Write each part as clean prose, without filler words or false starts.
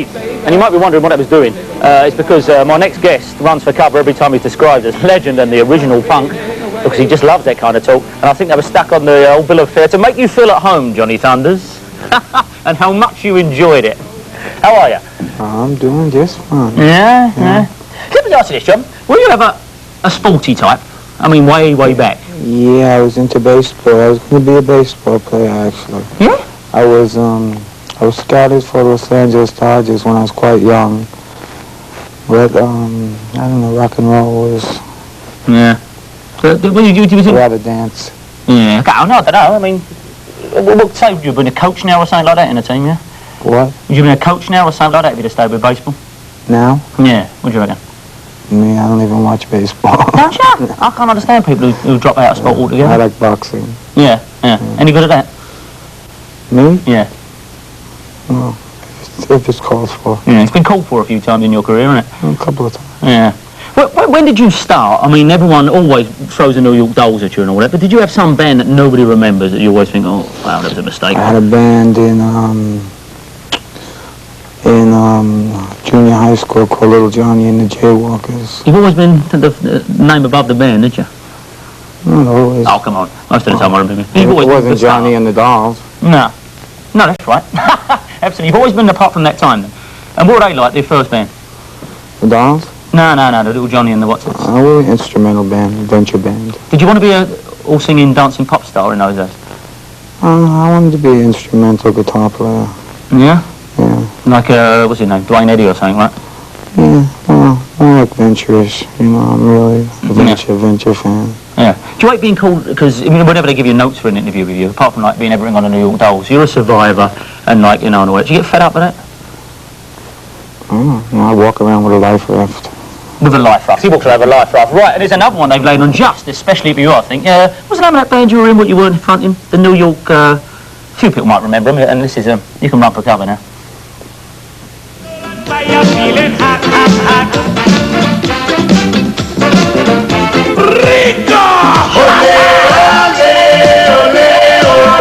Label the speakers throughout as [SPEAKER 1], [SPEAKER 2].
[SPEAKER 1] breathe. And you might be wondering what I was doing. It's because my next guest runs for cover every time he's described as legend and the original punk, because he just loves that kind of talk. And I think they were stuck on the old bill of fare to make you feel at home, Johnny Thunders, and how much you enjoyed it. How are you?
[SPEAKER 2] I'm doing just fine.
[SPEAKER 1] Yeah. Let me ask you this, John. Were you ever a sporty type? I mean, way back.
[SPEAKER 2] Yeah, I was into baseball. I was going to be a baseball player, actually.
[SPEAKER 1] Yeah?
[SPEAKER 2] I was scouted for Los Angeles Dodgers when I was quite young. But, I don't know, rock and roll was...
[SPEAKER 1] Yeah. So,
[SPEAKER 2] a lot of dance.
[SPEAKER 1] Yeah. I don't know. I mean, what say, you've been a coach now or something like that in a team, yeah?
[SPEAKER 2] What?
[SPEAKER 1] Would you been a coach now or something like that if you'd have stayed with baseball?
[SPEAKER 2] Now?
[SPEAKER 1] Yeah. What do you reckon?
[SPEAKER 2] Me, I don't even watch baseball.
[SPEAKER 1] Don't you? I can't understand people who drop out of sport altogether.
[SPEAKER 2] I like boxing.
[SPEAKER 1] Yeah. Any good at that?
[SPEAKER 2] Me?
[SPEAKER 1] Yeah.
[SPEAKER 2] Well, if it's called for.
[SPEAKER 1] Yeah, it's been called for a few times in your career, hasn't it?
[SPEAKER 2] A couple of times.
[SPEAKER 1] Yeah. When did you start? I mean, everyone always throws the New York Dolls at you and all that, but did you have some band that nobody remembers that you always think, oh, wow, that was a mistake?
[SPEAKER 2] I had a band in junior high school called Little Johnny and the Jaywalkers.
[SPEAKER 1] You've always been the name above the band, didn't you?
[SPEAKER 2] Not always.
[SPEAKER 1] Oh, come on. Most of the time I remember.
[SPEAKER 2] It wasn't Johnny and the Dolls.
[SPEAKER 1] No, that's right. Absolutely. You've always been apart from that time then. And what were they like, their first band?
[SPEAKER 2] The Dolls?
[SPEAKER 1] No, the Little Johnny and the what's it?
[SPEAKER 2] We were an instrumental band, adventure band.
[SPEAKER 1] Did you want to be a all-singing, dancing pop star in those days?
[SPEAKER 2] I wanted to be an instrumental guitar player.
[SPEAKER 1] Yeah?
[SPEAKER 2] Yeah.
[SPEAKER 1] Like, what's his name? Dwayne Eddy or something, right?
[SPEAKER 2] Yeah, well, more like adventurous. You know, I'm really a adventure fan.
[SPEAKER 1] Yeah. Do you like being called, because I mean, whenever they give you notes for an interview with you, apart from like being everything on the New York Dolls, you're a survivor and like, you know, and all that. Do you get fed up with that?
[SPEAKER 2] I walk around with a life raft.
[SPEAKER 1] With a life raft. He walks around with a life raft. Right, and there's another one they've laid on just, especially for you, I think. What's the name of that band you were in, what you weren't fronting? The New York, few people might remember them, and this is, you can run for cover now.
[SPEAKER 3] Feeling hot, hot, hot. Rico! Ole, ole, ole, ole, ole,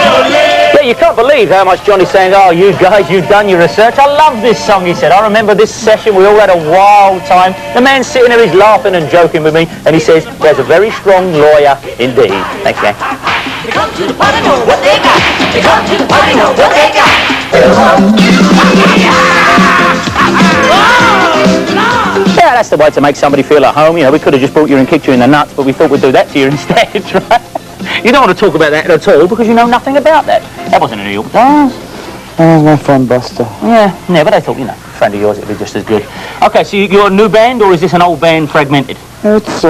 [SPEAKER 3] ole.
[SPEAKER 1] Yeah, you can't believe how much Johnny's saying, oh, you guys, you've done your research. I love this song, he said. I remember this session, we all had a wild time. The man's sitting there, he's laughing and joking with me, and he says, there's a very strong lawyer indeed. Thanks, gang.
[SPEAKER 3] They come to the party, know what they got. They come to the party, know what they got.
[SPEAKER 1] Yeah, that's the way to make somebody feel at home. You know, we could have just brought you and kicked you in the nuts, but we thought we'd do that to you instead, right? You don't want to talk about that at all because you know nothing about that. That wasn't a New York Dolls.
[SPEAKER 2] That was my friend Buster.
[SPEAKER 1] Yeah, but I thought, you know, a friend of yours, it'd be just as good. Okay, so you're a new band, or is this an old band fragmented?
[SPEAKER 2] It's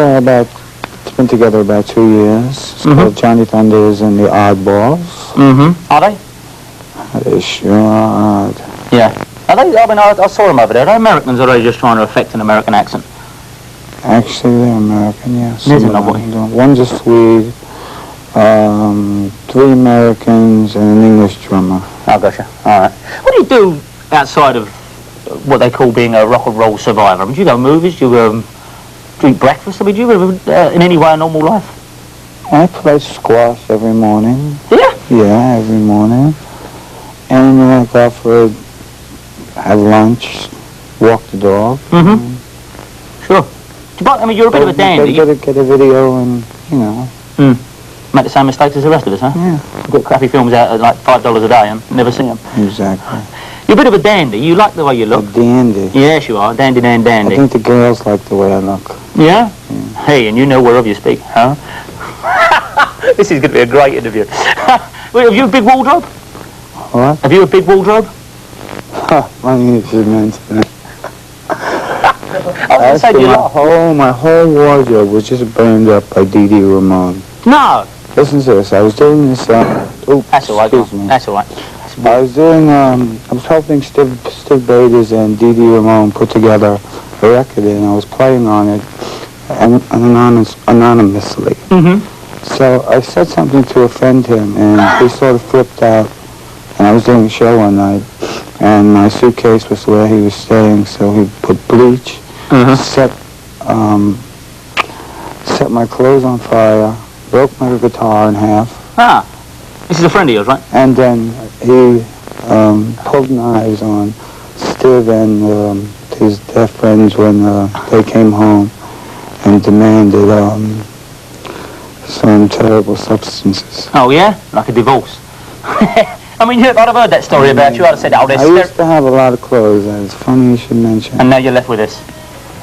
[SPEAKER 2] been together about 2 years. It's called Johnny Thunders and the Oddballs.
[SPEAKER 1] Are they?
[SPEAKER 2] They sure are.
[SPEAKER 1] Yeah. Are they? I mean, I saw them over there. Are they Americans, or are they just trying to affect an American accent?
[SPEAKER 2] Actually, they're American, yes.
[SPEAKER 1] There's another one.
[SPEAKER 2] One's a Swede, 3 Americans, and an English drummer.
[SPEAKER 1] Oh, gotcha. All right. What do you do outside of what they call being a rock and roll survivor? I mean, do you go to movies? Do you drink breakfast? I mean, do you live in any way a normal life?
[SPEAKER 2] I play squash every morning.
[SPEAKER 1] Yeah?
[SPEAKER 2] Yeah, every morning. And then I go out for have lunch, walk the dog.
[SPEAKER 1] Sure. But, I mean, you're a bit of a dandy.
[SPEAKER 2] Get a video and, you know.
[SPEAKER 1] Make the same mistakes as the rest of us, huh?
[SPEAKER 2] Yeah.
[SPEAKER 1] Get crappy films out at like $5 a day and never see them.
[SPEAKER 2] Exactly.
[SPEAKER 1] You're a bit of a dandy. You like the way you look.
[SPEAKER 2] A dandy.
[SPEAKER 1] Yes, you are. Dandy.
[SPEAKER 2] I think the girls like the way I look.
[SPEAKER 1] Yeah? Hey, and you know whereof you speak, huh? This is going to be a great interview. Wait, have you a big wardrobe?
[SPEAKER 2] What?
[SPEAKER 1] Have you a big wardrobe?
[SPEAKER 2] Funny you should mention it.
[SPEAKER 1] I was going to say, you laugh.
[SPEAKER 2] My whole wardrobe was just burned up by Dee Dee Ramone.
[SPEAKER 1] No.
[SPEAKER 2] Listen to this. I was doing this. Oops.
[SPEAKER 1] That's all right.
[SPEAKER 2] Excuse me.
[SPEAKER 1] That's all right.
[SPEAKER 2] I was doing. I was helping Steve Baders and Dee Dee Ramone put together a record, and I was playing on it anonymously. So I said something to offend him, and he sort of flipped out. And I was doing a show one night, and my suitcase was where he was staying, so he put bleach, set my clothes on fire, broke my guitar in half.
[SPEAKER 1] Ah, this is a friend of yours, right?
[SPEAKER 2] And then he pulled knives on Stiv and their friends when they came home and demanded some terrible substances.
[SPEAKER 1] Oh, yeah? Like a divorce. I mean, I'd have heard that story about you. I'd have said, oh,
[SPEAKER 2] I used to have a lot of clothes, and it's funny you should mention.
[SPEAKER 1] And now you're left with this.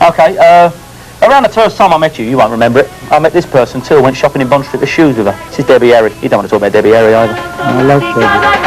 [SPEAKER 1] Okay, around the first time I met you, you won't remember it, I met this person too. I went shopping in Bond Street for shoes with her. This is Debbie Harry. You don't want to talk about Debbie Harry either.
[SPEAKER 2] I like Debbie.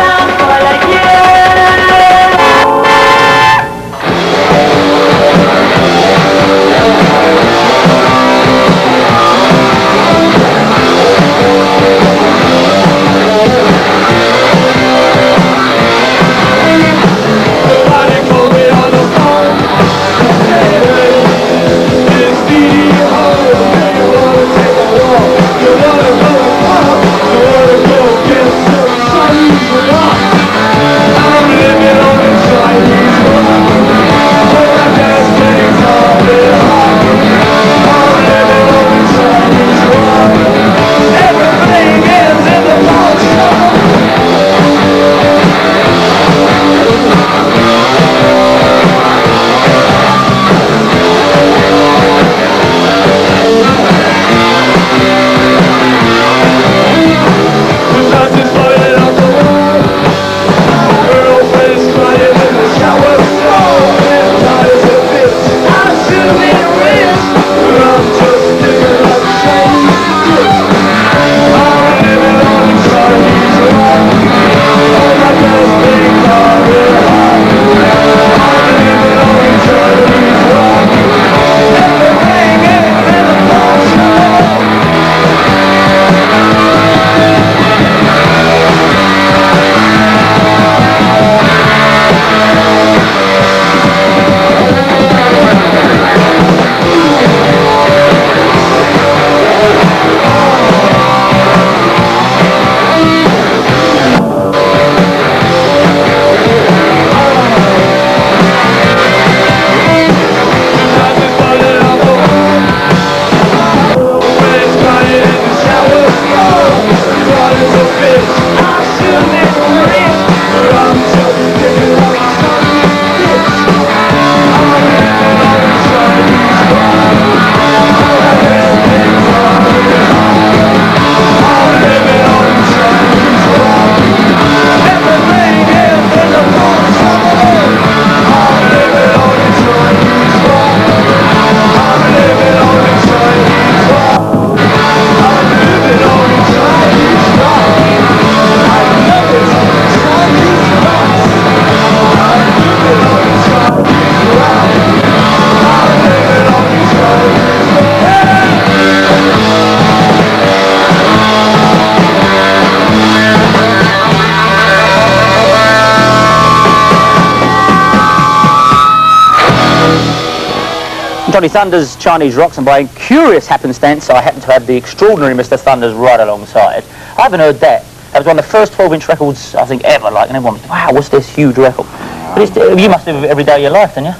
[SPEAKER 1] Johnny Thunders Chinese Rocks, and by curious happenstance I happen to have the extraordinary Mr. Thunders right alongside. I haven't heard that. That was one of the first 12-inch records I think ever, like, and everyone was, wow, what's this huge record? But it's, you must live it every day of your life, don't you?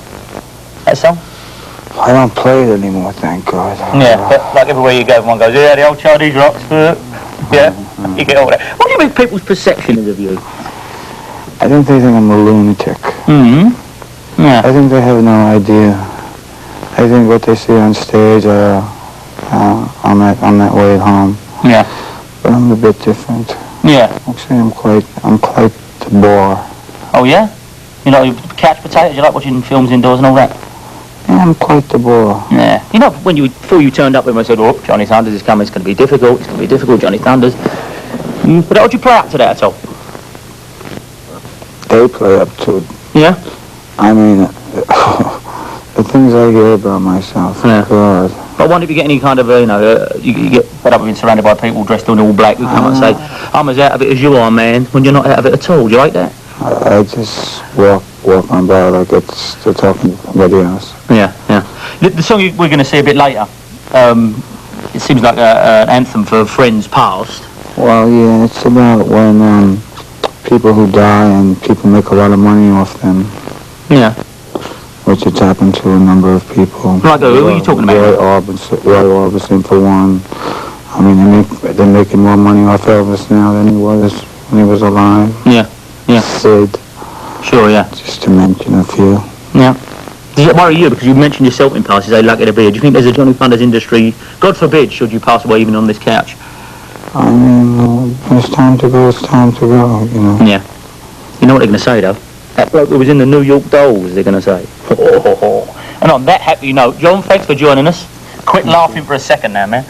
[SPEAKER 1] That song?
[SPEAKER 2] I don't play it anymore, thank God.
[SPEAKER 1] Yeah, but like everywhere you go, everyone goes, yeah, the old Chinese Rocks, yeah, you get all that. What do you think people's perception is of you?
[SPEAKER 2] I think they think I'm a lunatic.
[SPEAKER 1] Mm-hmm. Yeah.
[SPEAKER 2] I think they have no idea. I think what they see on stage, I'm that way at home.
[SPEAKER 1] Yeah.
[SPEAKER 2] But I'm a bit different.
[SPEAKER 1] Yeah.
[SPEAKER 2] Actually, I'm quite the bore.
[SPEAKER 1] Oh yeah? You know, couch potatoes. You like watching films indoors and all that.
[SPEAKER 2] Yeah, I'm quite the bore.
[SPEAKER 1] Yeah. You know, before you turned up, when I said, "Oh, Johnny Thunders is coming. It's going to be difficult. It's going to be difficult, Johnny Thunders." But how would you play up to that at all?
[SPEAKER 2] They play up to it.
[SPEAKER 1] Yeah.
[SPEAKER 2] I mean. The things I hear about myself,
[SPEAKER 1] yeah.
[SPEAKER 2] God.
[SPEAKER 1] But I wonder if you get any kind of, you get fed up with being surrounded by people dressed in all black who come and say, I'm as out of it as you are, man, when you're not out of it at all. Do you like that?
[SPEAKER 2] I just walk on by like they're talking to somebody else.
[SPEAKER 1] Yeah, yeah. The song we're going to see a bit later, it seems like an anthem for friends past.
[SPEAKER 2] Well, yeah, it's about when people who die and people make a lot of money off them.
[SPEAKER 1] Yeah.
[SPEAKER 2] Which it's happened to a number of people.
[SPEAKER 1] Like who are you talking about?
[SPEAKER 2] Roy Orbison for one. I mean, they're making more money off Elvis now than he was when he was alive.
[SPEAKER 1] Yeah, yeah.
[SPEAKER 2] Sid.
[SPEAKER 1] Sure, yeah.
[SPEAKER 2] just to mention a few.
[SPEAKER 1] Yeah. Does it worry you, because you mentioned yourself in past, is lucky to be here? Do you think there's a Johnny Thunders industry, God forbid, should you pass away even on this couch?
[SPEAKER 2] I mean, when it's time to go, it's time to go, you know.
[SPEAKER 1] Yeah. You know what they're going to say, though? That bloke that was in the New York Dolls, they're going to say. And on that happy note, John, thanks for joining us. Quit laughing for a second now, man.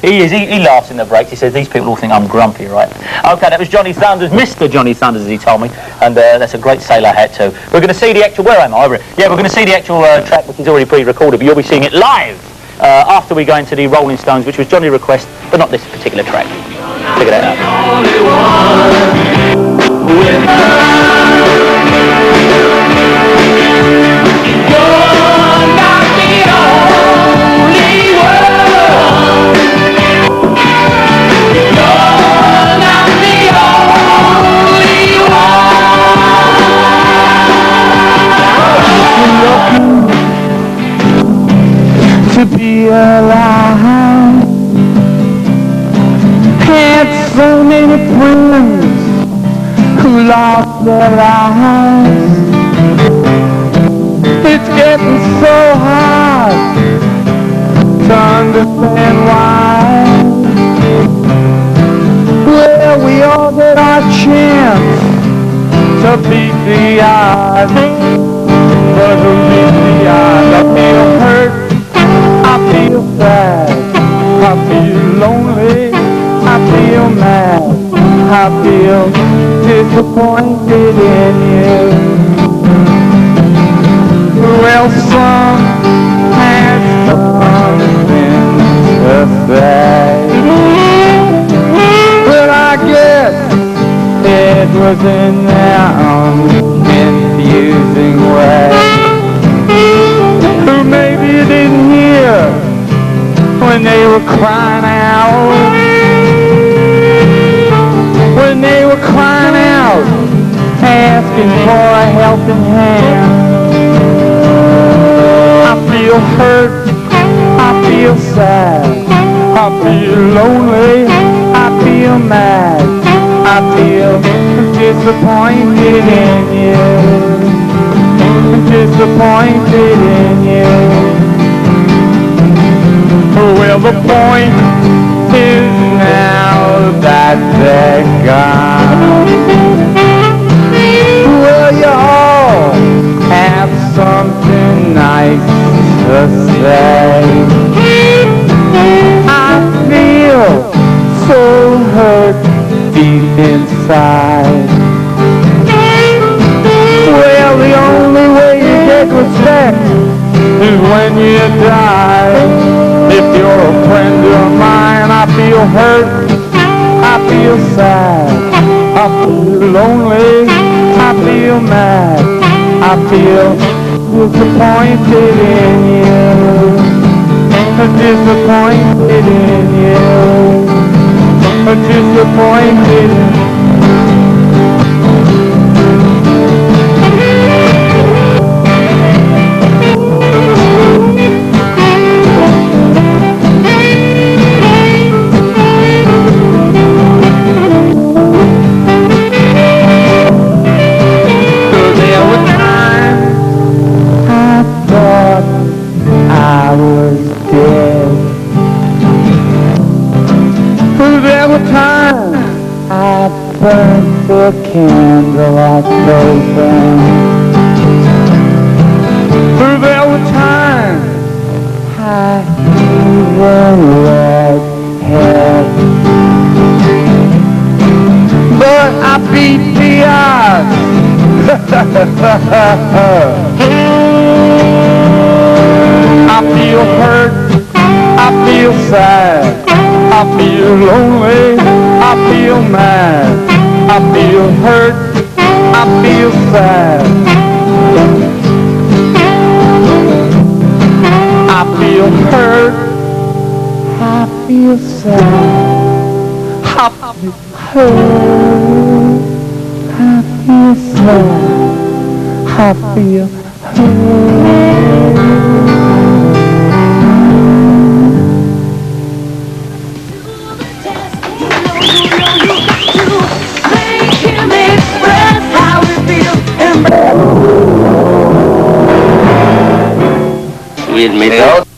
[SPEAKER 1] He laughs in the breaks. He says, these people all think I'm grumpy, right? Okay, that was Johnny Thunders, Mr. Johnny Thunders, as he told me. And that's a great sailor hat, too. We're going to see the actual... Where am I? Yeah, we're going to see the actual track, which is already pre-recorded, but you'll be seeing it live after we go into the Rolling Stones, which was Johnny request, but not this particular track. Figure that
[SPEAKER 2] To be alive, had so many friends who lost their lives. It's getting so hard to understand why. Well, we all get our chance to beat the odds, but who beats the odds? I feel hurt, I feel sad, I feel lonely, I feel mad, I feel disappointed in you. Well, some had something to say, but I guess it was in their own confusing way. Who maybe didn't hear when they were crying out, when they were crying out, asking for a helping hand. I feel hurt, I feel sad, I feel lonely, I feel mad, I feel disappointed in you, disappointed in you. Well, the point is now that they're gone, well, you all have something nice to say. I feel so hurt deep inside. Well, the only way you get respect is when you die. If you're a friend of mine, I feel hurt, I feel sad, I feel lonely, I feel mad, I feel disappointed in you, disappointed in you, disappointed in you. Burnt the candle at both ends. There were times I even let head, but I beat the odds. I feel hurt, I feel sad, I feel lonely, I feel mad, I feel hurt, I feel sad, I feel hurt, I feel sad, I feel hurt, I feel sad, I feel hurt.
[SPEAKER 3] Make him express how it feels.
[SPEAKER 4] We admit that.